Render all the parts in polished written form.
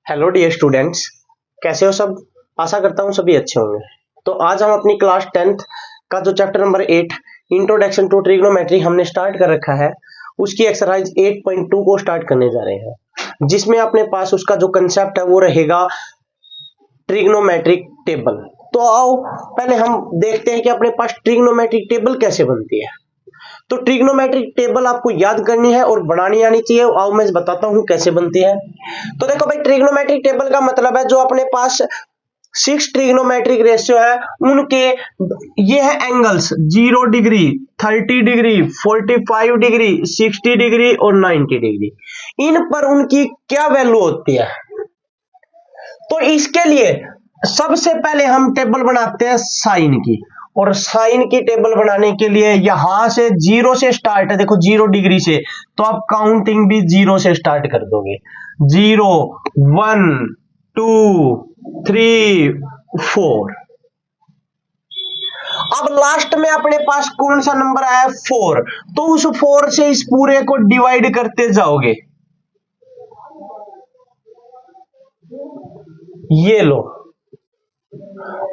Hello dear students, कैसे हो सब। आशा करता हूँ सभी अच्छे होंगे। तो आज हम अपनी क्लास 10th का जो chapter number 8 introduction to trigonometry हमने स्टार्ट कर रखा है, उसकी एक्सरसाइज 8.2 को स्टार्ट करने जा रहे हैं, जिसमें अपने पास उसका जो कंसेप्ट है वो रहेगा ट्रिग्नोमेट्रिक टेबल। तो आओ पहले हम देखते हैं कि अपने पास ट्रिग्नोमेट्रिक टेबल कैसे बनती है। तो ट्रिग्नोमेट्रिक टेबल आपको याद करनी है और बनानी आनी चाहिए। आओ मैं बताता हूं कैसे बनती है। तो देखो भाई, ट्रिग्नोमेट्रिक टेबल का मतलब है जो अपने पास 6 ट्रिग्नोमेट्रिक रेशियो है उनके ये है angles 0 degree, 30 degree, 45 degree, 60 degree और 90 डिग्री। इन पर उनकी क्या वैल्यू होती है। तो इसके लिए सबसे पहले हम टेबल बनाते हैं साइन की, और साइन की टेबल बनाने के लिए यहां से 0 से स्टार्ट है। देखो 0 डिग्री से, तो आप काउंटिंग भी 0 से स्टार्ट कर दोगे। 0 1 2 3 4। अब लास्ट में अपने पास कौन सा नंबर आया 4, तो उस 4 से इस पूरे को डिवाइड करते जाओगे। ये लो,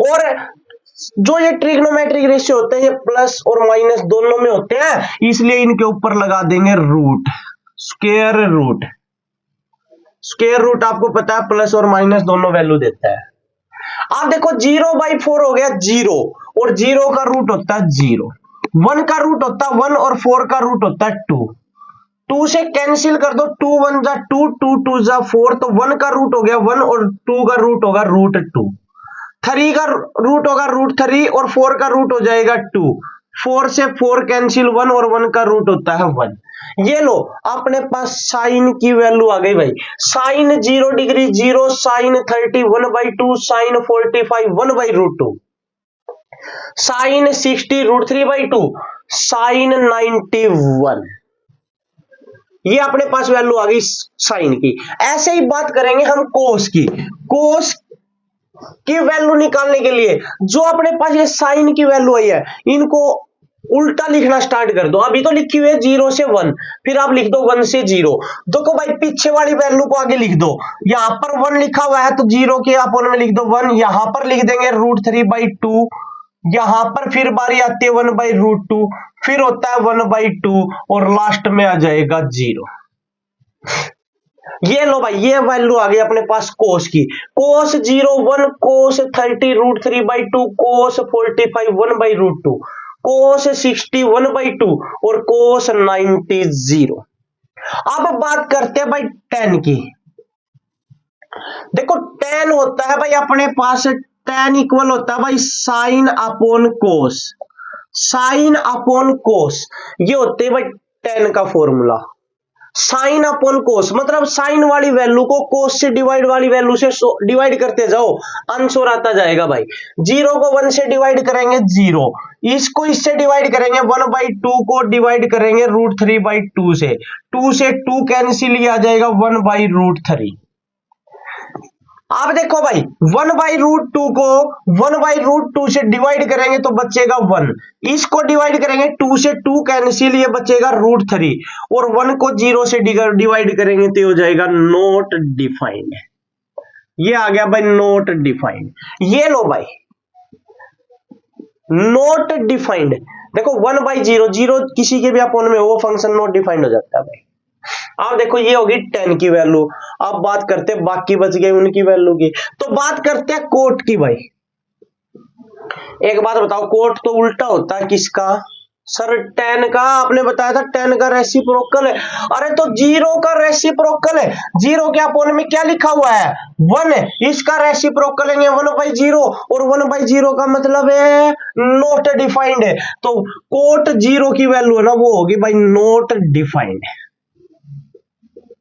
और जो ये ट्रिग्नोमेट्रिक रेशियो होते हैं ये प्लस और माइनस दोनों में होते हैं, इसलिए इनके ऊपर लगा देंगे root, square root. Square root आपको पता है प्लस और माइनस दोनों वैल्यू देता है। आप देखो 0/4 हो गया 0, और 0 का रूट होता है 0, 1 का रूट होता है 1 और 4 का रूट होता है 2। 2 से कैंसिल कर दो, 2 1 जा 2, 2 2 जा 4, तो 1 का रूट हो गया 1 और 2 का रूट होगा रूट 2। 3 का रूट होगा रूट 3 और 4 का रूट हो जाएगा 2। 4 से 4 कैंसिल 1 और 1 का रूट होता है 1। ये लो, अपने पास साइन की वैल्यू आ गई भाई। Sine 0 degree 0, sine 30 1/2, sine 45 1/√2, sine 60 √3/2, sine 91। ये अपने पास वैल्यू आ गई साइन की। ऐसे ही बात करेंगे हम कोस की। कोस की वैल्यू निकालने के लिए जो अपने पास ये साइन की वैल्यू आई है, इनको उल्टा लिखना स्टार्ट कर दो। अभी तो लिखी हुई है 0 से 1, फिर आप लिख दो 1 से 0। देखो भाई, पीछे वाली वैल्यू को आगे लिख दो। यहां पर 1 लिखा हुआ है तो 0 के अपोन में लिख दो 1। यहां पर लिख देंगे √3/2। यहां पर फिर बारी आती है 1/√2, फिर होता है 1/2 और लास्ट में आ जाएगा 0। ये लो भाई, ये वैल्यू आ गई अपने पास कोस की। कोस 0 1, कोस 30 √3/2, कोस 45 1/√2, कोस 60 1/2 और कोस 90 0। अब बात करते हैं भाई tan की। देखो tan होता है भाई अपने पास, tan इक्वल होता है भाई साइन अपॉन कोस। साइन अपॉन कोस ये होते हैं भाई tan का फॉर्मूला। साइन अपॉन कोस मतलब साइन वाली वैल्यू को कोस से डिवाइड वाली वैल्यू से डिवाइड करते जाओ, आंसर आता जाएगा भाई। 0 को 1 से डिवाइड करेंगे 0, इसको इससे डिवाइड करेंगे 1/2 को डिवाइड करेंगे √3/2 से, 2 से 2 कैंसिल ही आ जाएगा 1/√3। आप देखो भाई 1/√2 को 1/√2 से डिवाइड करेंगे तो बचेगा 1, इसको डिवाइड करेंगे 2 से 2 कैंसिल, ये बचेगा √3, और 1 को 0 से डिवाइड करेंगे तो हो जाएगा नॉट डिफाइंड। ये आ गया भाई नॉट डिफाइंड। ये लो भाई नॉट डिफाइंड। देखो 1/0, 0 किसी के भी अपोन में वो फंक्शन नॉट डिफाइंड हो जाता है भाई। अब देखो ये होगी tan की वैल्यू। अब बात करते हैं बाकी बच गए उनकी वैल्यू की। तो बात करते हैं कोट की भाई। एक बात बताओ, कोट तो उल्टा होता है किसका सर? tan का। आपने बताया था tan का रेसिप्रोकल है। अरे तो 0 का रेसिप्रोकल है, 0 के अपोन में क्या लिखा हुआ है 1 है, इसका रेसिप्रोकल लेंगे 1/0, और 1/0 का मतलब है नॉट डिफाइंड है। तो कोट 0 की वैल्यू है ना, वो होगी भाई नॉट डिफाइंड।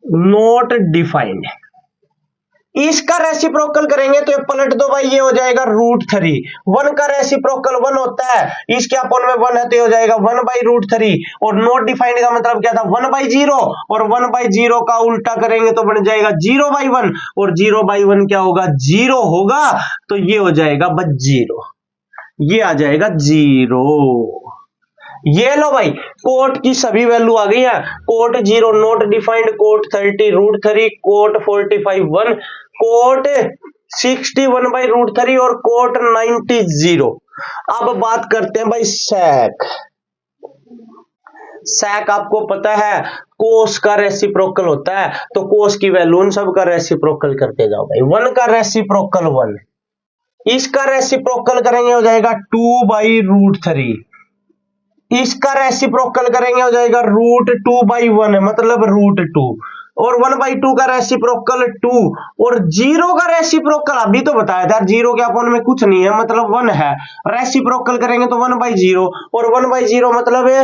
Not defined. इसका रेसिप्रोकल करेंगे तो ये पलट दो भाई, ये हो जाएगा √3। 1 का रेसिप्रोकल 1 होता है, इसके अपोन में 1 है तो ये हो जाएगा 1/√3। और नॉट डिफाइंड का मतलब क्या था 1/0, और 1/0 का उल्टा करेंगे तो बन जाएगा 0/1, और 0/1 क्या होगा 0 होगा, तो ये हो जाएगा बस 0। ये आ जाएगा 0। ये लो भाई, कोट की सभी वैल्यू आ गई है। Cot 0 not defined, cot 30 √3, cot 45 1, cot 60 1/√3 और कोट 90 0। अब बात करते हैं भाई सेक। सेक आपको पता है कोस का रेसिप्रोकल होता है, तो कोस की वैल्यू उन सब का रेसिप्रोकल करते जाओ भाई। 1 का रेसिप्रोकल 1, इसका रेसिप्रोकल करेंगे हो जाएगा 2/√3, इसका रेसिप्रोकल करेंगे हो जाएगा √2/1 मतलब √2, और 1/2 का रेसिप्रोकल 2, और 0 का रेसिप्रोकल अभी तो बताया था 0 के अपॉन में कुछ नहीं है मतलब 1 है, रेसिप्रोकल करेंगे तो 1/0, और 1/0 मतलब है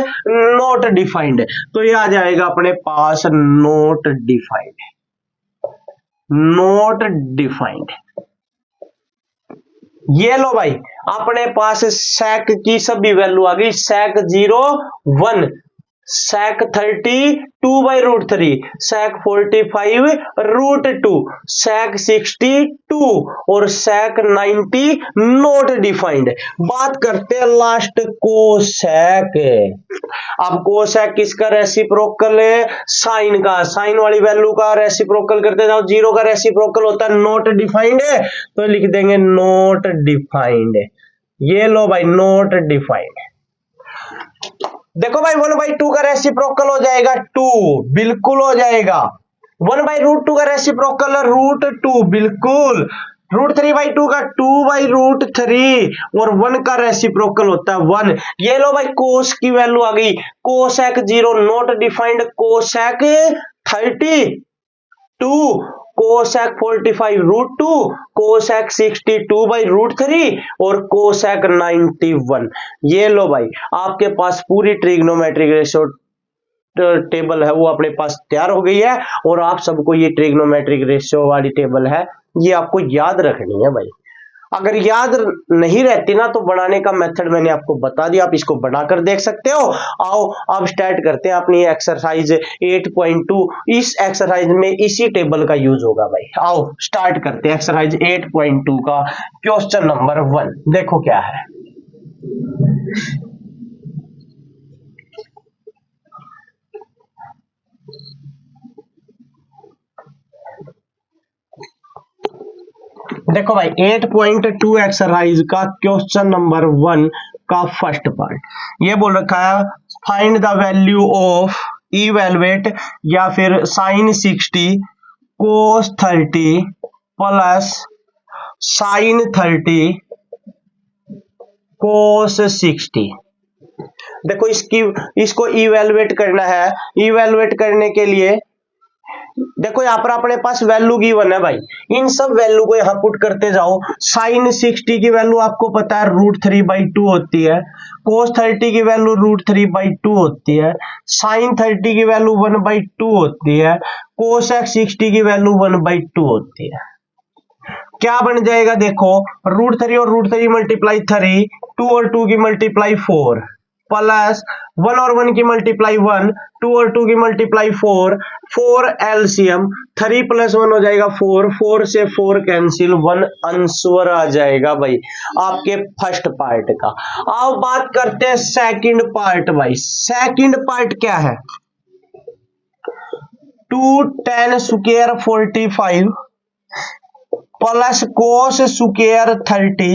नॉट डिफाइंड, तो ये आ जाएगा अपने पास नॉट डिफाइंड, नॉट डिफाइंड। ये लो भाई अपने पास सेक की सभी वैल्यू आ गई। सेक 0 1, सेक 30 2/√3, सेक 45 √2, सेक 60 2 और सेक 90 नॉट डिफाइंड। बात करते हैं लास्ट कोसेक। अब कोसेक किसका रेसिप्रोकल है? साइन का। साइन वाली वैल्यू का रेसिप्रोकल करते जाओ। 0 का रेसिप्रोकल होता है नॉट डिफाइंड है, तो लिख देंगे नॉट डिफाइंड। ये लो भाई नॉट डिफाइंड। देखो भाई 1/2 का रेसिप्रोकल हो जाएगा 2, बिल्कुल हो जाएगा। 1/√2 का रेसिप्रोकल √2 बिल्कुल। √3/2 का 2/√3 और 1 का रेसिप्रोकल होता है 1। ये लो भाई कोस की वैल्यू आ गई। Cosec 0 not defined, cosec 30 2, cosec 45 √2, cosec 60 2/√3 और कोसेक 91। ये लो भाई आपके पास पूरी ट्रिग्नोमेट्रिक रेशियो टेबल है वो अपने पास तैयार हो गई है, और आप सबको ये ट्रिग्नोमेट्रिक रेशियो वाली टेबल है ये आपको याद रखनी है भाई। अगर याद नहीं रहती ना तो बनाने का मेथड मैंने आपको बता दिया, आप इसको बनाकर देख सकते हो। आओ अब स्टार्ट करते हैं अपनी एक्सरसाइज 8.2। इस एक्सरसाइज में इसी टेबल का यूज होगा भाई। आओ स्टार्ट करते हैं एक्सरसाइज 8.2 का क्वेश्चन नंबर 1। देखो क्या है। देखो भाई 8.2 एक्सरसाइज का क्वेश्चन नंबर 1 का फर्स्ट पार्ट ये बोल रखा है find the value of evaluate या फिर साइन 60 कोस 30 प्लस साइन 30 कोस 60। देखो इसको इवेलुएट करना है। इवेलुएट करने के लिए देखो यहां पर अपने पास वैल्यू गिवन है भाई, इन सब वैल्यू को यहां पुट करते जाओ। साइन 60 की वैल्यू आपको पता है √3/2 होती है, कोस 30 की वैल्यू √3/2 होती है, साइन 30 की वैल्यू 1/2 होती है, कोसेक 60 की वैल्यू 1/2 होती है। क्या बन जाएगा देखो, √3 और √3 मल्टीप्लाई 3, 2 और 2 की मल्टीप्लाई 4 प्लस 1 और 1 की मल्टीप्लाई 1, 2 और 2 की मल्टीप्लाई 4, 4 एलसीएम 3 + 1 हो जाएगा 4, 4 से 4 कैंसिल 1 आंसर आ जाएगा भाई आपके फर्स्ट पार्ट का। अब बात करते हैं सेकंड पार्ट भाई। सेकंड पार्ट क्या है? 2tan square 45 plus cos square 30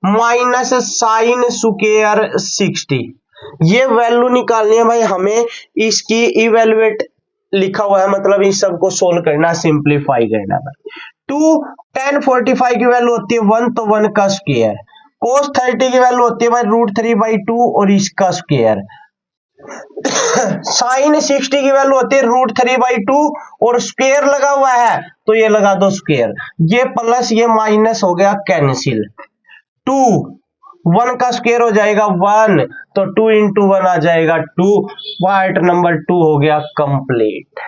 minus sine square 60। ये वैल्यू निकालनी है भाई हमें। इसकी इवेलुएट लिखा हुआ है मतलब इस सबको सोल्व करना, सिंप्लीफाई करना भाई। 2tan 45 की वैल्यू होती है 1, तो 1 का स्क्वायर। कोस 30 की वैल्यू होती है भाई √3/2 और इसका स्क्वायर। साइन 60 की वैल्यू होती है √3/2 और स्क्वायर लगा हुआ है तो ये लगा दो स्क्वायर। ये प्लस ये माइनस हो गया कैंसिल। 2 1 का स्क्वायर हो जाएगा 1, तो 2 × 1 आ जाएगा 2। पार्ट नंबर 2 हो गया कंप्लीट।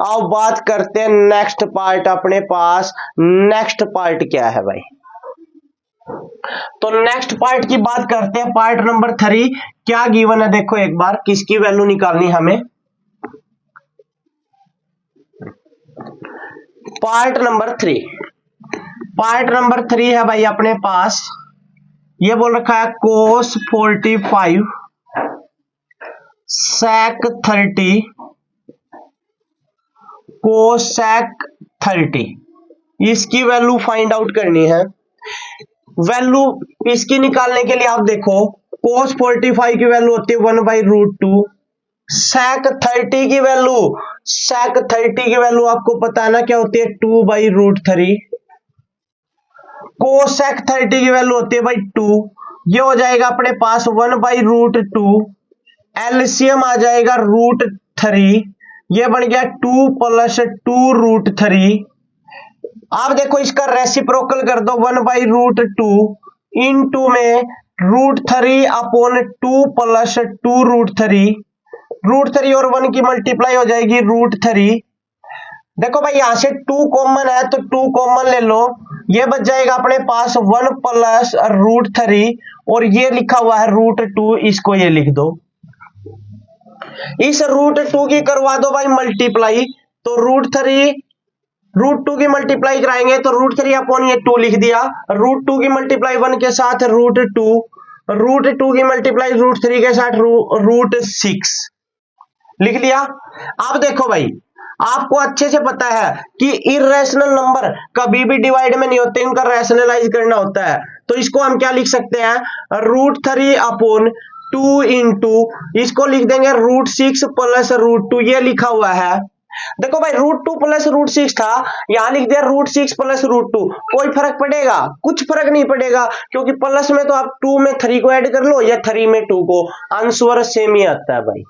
अब बात करते हैं नेक्स्ट पार्ट अपने पास। नेक्स्ट पार्ट क्या है भाई? तो नेक्स्ट पार्ट की बात करते हैं। पार्ट नंबर 3 क्या गिवन है देखो एक बार, किसकी वैल्यू निकालनी हमें। पार्ट नंबर 3, पार्ट नंबर 3 है भाई अपने पास। ये बोल रखा है कोस 45 सेक 30 कोसेक 30, इसकी वैल्यू फाइंड आउट करनी है। वैल्यू इसकी निकालने के लिए आप देखो cos 45 की वैल्यू होती है 1/√2, sec 30 की वैल्यू आपको पता है ना क्या होती है 2/√3, cosec 30 की वैल्यू होती है भाई 2, ये हो जाएगा अपने पास 1/√2, एलसीएम आ जाएगा √3, ये बन गया 2 + 2√3। आप देखो इसका रेसिप्रोकल कर दो 1/√2 इनटू में √3 अपॉन 2 + 2√3, √3 और 1 की मल्टीप्लाई हो जाएगी √3। देखो भाई यहां से 2 कॉमन है तो 2 कॉमन ले लो, ये बच जाएगा अपने पास 1 + √3 और ये लिखा हुआ है √2, इसको ये लिख दो। इस √2 की करवा दो भाई मल्टीप्लाई, तो √2 की मल्टीप्लाई कराएंगे तो √3 अपॉन ये 2 लिख दिया, √2 की मल्टीप्लाई 1 के साथ √2 की मल्टीप्लाई √3 के साथ √6 लिख लिया। अब देखो भाई आपको अच्छे से पता है कि इर्रेशनल नंबर कभी भी डिवाइड में नहीं होते, इनका रैशनलाइज करना होता है, तो इसको हम क्या लिख सकते हैं √3 अपॉन 2 इंटू इसको लिख देंगे √6 + √2, ये लिखा हुआ है। देखो भाई √2 + √6 था, यहां लिख दिया √6 + √2, कोई फर्क पड़ेगा? कुछ फर्क नहीं पड़ेगा, क्योंकि प्लस में तो आप 2 में 3 को ऐड कर लो या 3 में 2 को, आंसर सेम ही आता है भाई।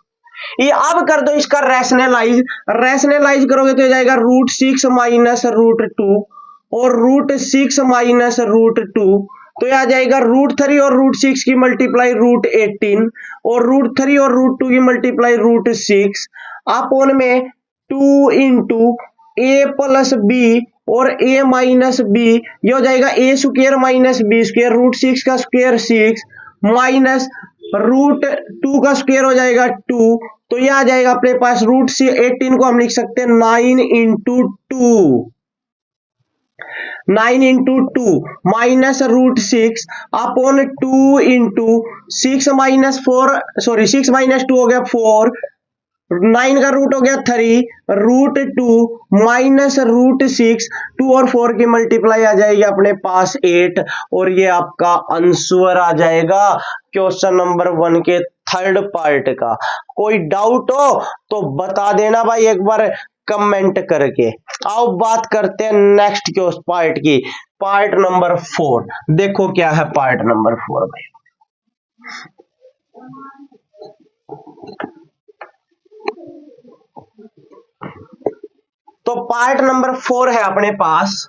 ये अब कर दो इसका रैशनलाइज करोगे तो हो जाएगा √6 - √2 और √6 - √2, तो यह आ जाएगा √3 और √6 की मल्टीप्लाई √18 और √3 और √2 की मल्टीप्लाई √6 अपॉन में 2 इंटू a + b और a - b, ये हो जाएगा a² - b², √6 का स्क्वायर 6 माइनस √2 का स्क्वायर हो जाएगा 2, तो ये आ जाएगा अपने पास √18 को हम लिख सकते हैं 9 × 2 माइनस √6 अपॉन 2 इंटू 6 - 2 हो गया 4, 9 का रूट हो गया 3, √2 माइनस √6, 2 और 4 की मल्टीप्लाई आ जाएगी अपने पास 8 और ये आपका आंसर आ जाएगा क्वेश्चन नंबर 1 के थर्ड पार्ट का। कोई डाउट हो तो बता देना भाई एक बार कमेंट करके। आओ बात करते हैं नेक्स्ट क्वेश्चन पार्ट की, पार्ट नंबर 4। देखो क्या है पार्ट नंबर 4 भाई। तो पार्ट नंबर 4 है अपने पास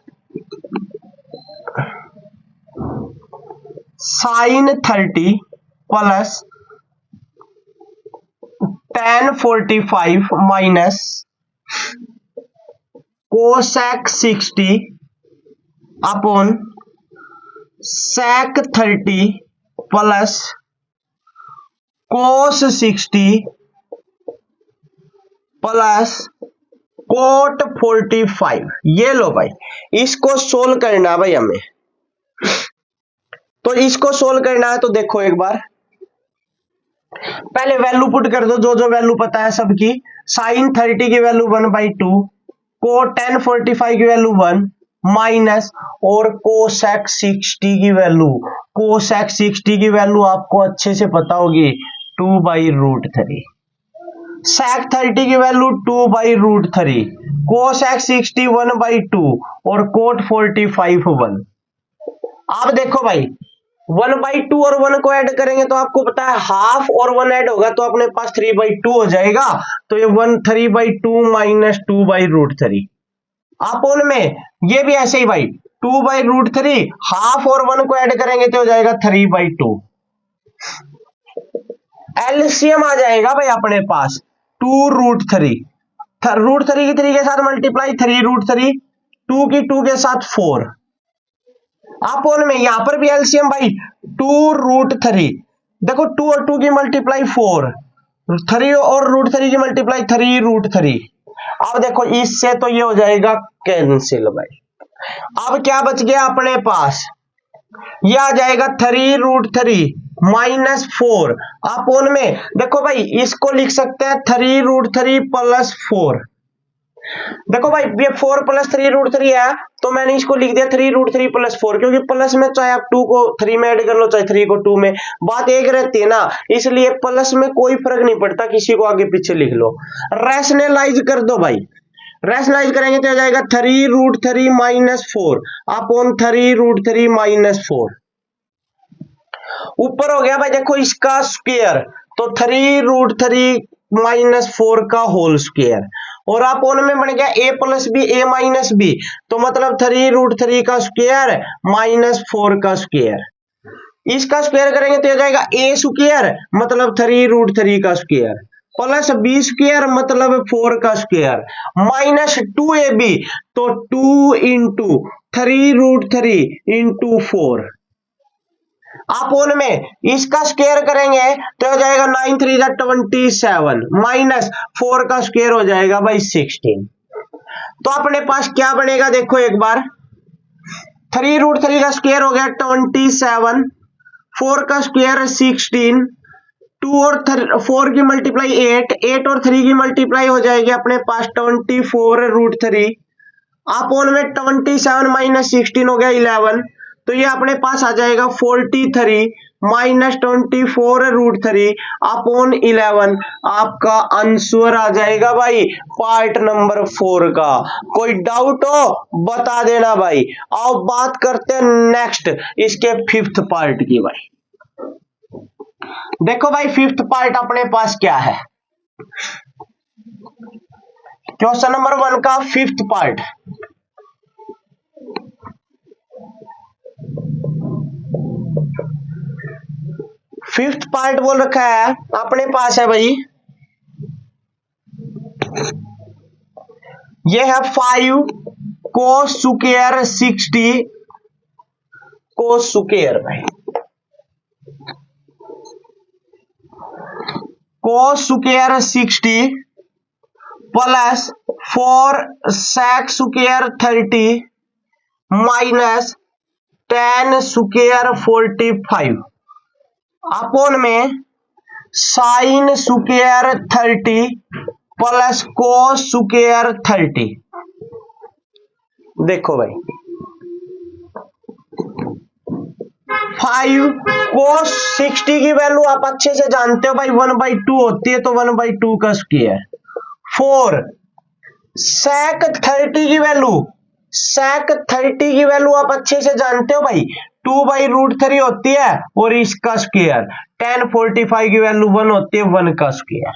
sin 30 plus tan 45 minus cosec 60 upon sec 30 plus cos 60 plus cot 45। ये लो भाई, इसको सोल्व करना है भाई हमें, तो इसको सोल्व करना है तो देखो एक बार पहले वैल्यू पुट कर दो, जो वैल्यू पता है सबकी। sin 30 की वैल्यू 1/2, cot tan 45 की वैल्यू 1 माइनस और cosec 60 की वैल्यू आपको अच्छे से पता होगी 2/√3, sec 30 की वैल्यू 2/√3, cosec 60 1/2 और cot 45 1। आप देखो भाई 1/2 और 1 को ऐड करेंगे तो आपको पता है हाफ और 1 ऐड होगा तो अपने पास 3/2 हो जाएगा, तो ये 3/2 माइनस 2/√3 अपॉन में ये भी ऐसे ही भाई 2/√3, हाफ और 1 को ऐड करेंगे तो हो जाएगा 3/2। एलसीएम आ जाएगा भाई अपने पास 2√3, √3 की 3 के साथ मल्टीप्लाई 3√3, 2 की 2 के साथ 4 अपॉन में यहां पर भी एलसीएम भाई 2√3, देखो 2 और 2 की मल्टीप्लाई 4, 3 और √3 की मल्टीप्लाई 3√3। अब देखो इससे तो ये हो जाएगा कैंसिल भाई। अब क्या बच गया अपने पास, ये आ जाएगा 3√3 माइनस 4 अपॉन में देखो भाई इसको लिख सकते हैं 3√3 प्लस 4, देखो भाई ये 4 + 3√3 है, तो मैंने इसको लिख दिया 3√3 + 4, क्योंकि प्लस में चाहे आप 2 को 3 में ऐड कर लो, चाहे 3 को 2 में, बात एक रहती है ना, इसलिए प्लस में कोई फर्क नहीं पड़ता, किसी को आगे पीछे लिख लो। रैशनलाइज कर दो भाई, रैशनलाइज करेंगे तो हो जाएगा 3√3 - 4 अपॉन 3√3 - 4। ऊपर हो गया भाई देखो इसका स्क्वायर, तो 3√3 - 4 का होल स्क्वायर, और अपॉन में बन गया a + b a - b, तो मतलब 3√3 का स्क्वायर -4 का स्क्वायर। इसका स्क्वायर करेंगे तो हो जाएगा a स्क्वायर मतलब 3√3 का स्क्वायर प्लस b स्क्वायर मतलब 4 का स्क्वायर माइनस 2ab, तो 2 × 3√3 × 4। अपोन में इसका स्क्वायर करेंगे तो हो जाएगा 9 3 27 माइनस 4 का स्क्वायर हो जाएगा भाई 16। तो अपने पास क्या बनेगा देखो एक बार, 3√3 का स्क्वायर हो गया 27, 4 का स्क्वायर 16, 2 और 4 की मल्टीप्लाई 8 और 3 की मल्टीप्लाई हो जाएगी अपने पास 24√3 अपोन में 27 माइनस 16 हो गया 11, तो ये अपने पास आ जाएगा 43 माइनस 24√3 अपॉन 11। आपका आंसर आ जाएगा भाई पार्ट नंबर 4 का। कोई डाउट हो बता देना भाई। आओ बात करते हैं नेक्स्ट इसके 5th पार्ट की भाई। देखो भाई 5th पार्ट अपने पास क्या है, क्वेश्चन नंबर 1 का 5th पार्ट। फिफ्थ पार्ट बोल रखा है अपने पास है भाई, ये है 5 cos स्क्वायर 60 cos स्क्वायर भाई, cos square 60 plus 4 sec square 30 minus 10 square 45 upon में sine square 30 plus cos square 30। देखो भाई 5 कोस 60 की वैल्यू आप अच्छे से जानते हो भाई 1/2 होती है, तो 1/2 का स्क्वायर। 4 sec 30 की वैल्यू, sec 30 की वैल्यू आप अच्छे से जानते हो भाई 2/√3 होती है, और इसका स्क्वायर 10 45 की वैल्यू 1 होती है 1 का स्क्वायर।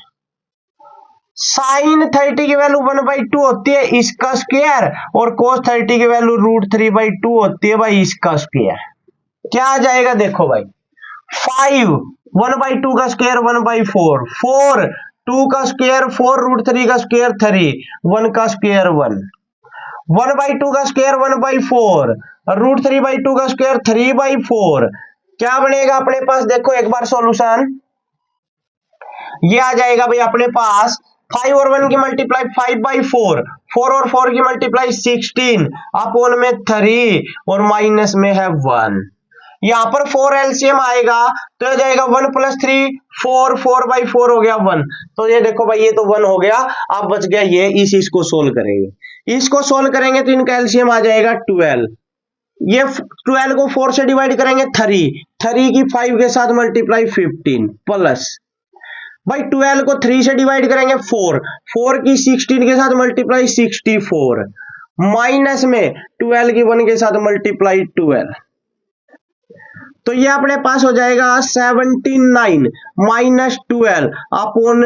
साइन 30 की वैल्यू 1/2 होती है इसका स्क्वायर, और कोस 30 की वैल्यू √3/2 होती है भाई इसका स्क्वायर। क्या आ जाएगा देखो भाई 5 1/2 का स्क्वायर 1/4, 4 2 का स्क्वायर 4√3 का स्क्वायर 3, 1 का स्क्वायर 1, 1/2 का स्क्वायर 1/4, √3/2 का स्क्वायर 3/4। क्या बनेगा अपने पास देखो एक बार सॉल्यूशन, ये आ जाएगा भाई अपने पास 5 और 1 की मल्टीप्लाई 5/4, 4 और 4 की मल्टीप्लाई 16 अपोन में 3 और माइनस में है 1। यहां पर 4 एलसीएम आएगा तो हो जाएगा 1 + 3 4, 4/4 हो गया 1। तो ये देखो भाई ये तो 1 हो गया, अब बच गया ये, इसको सोल्व करेंगे, इसको सोल्व करेंगे तो इनका एलसीएम आ जाएगा 12। ये 12 को 4 से डिवाइड करेंगे 3 की 5 के साथ मल्टीप्लाई 15 प्लस भाई 12 को 3 से डिवाइड करेंगे 4 की 16 के साथ मल्टीप्लाई 64 माइनस में 12 की 1 के साथ मल्टीप्लाई 12, तो ये अपने पास हो जाएगा 79 माइनस 12 अपॉन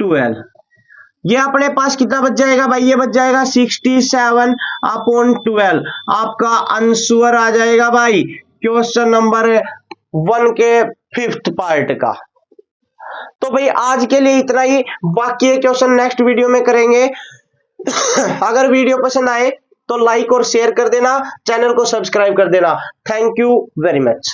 12। ये अपने पास कितना बच जाएगा भाई, ये बच जाएगा 67 अपॉन 12। आपका आंसर आ जाएगा भाई क्वेश्चन नंबर 1 के 5th पार्ट का। तो भाई आज के लिए इतना ही, बाकी क्वेश्चन नेक्स्ट वीडियो में करेंगे। अगर वीडियो पसंद आए तो लाइक और शेयर कर देना, चैनल को सब्सक्राइब कर देना। Thank you very much.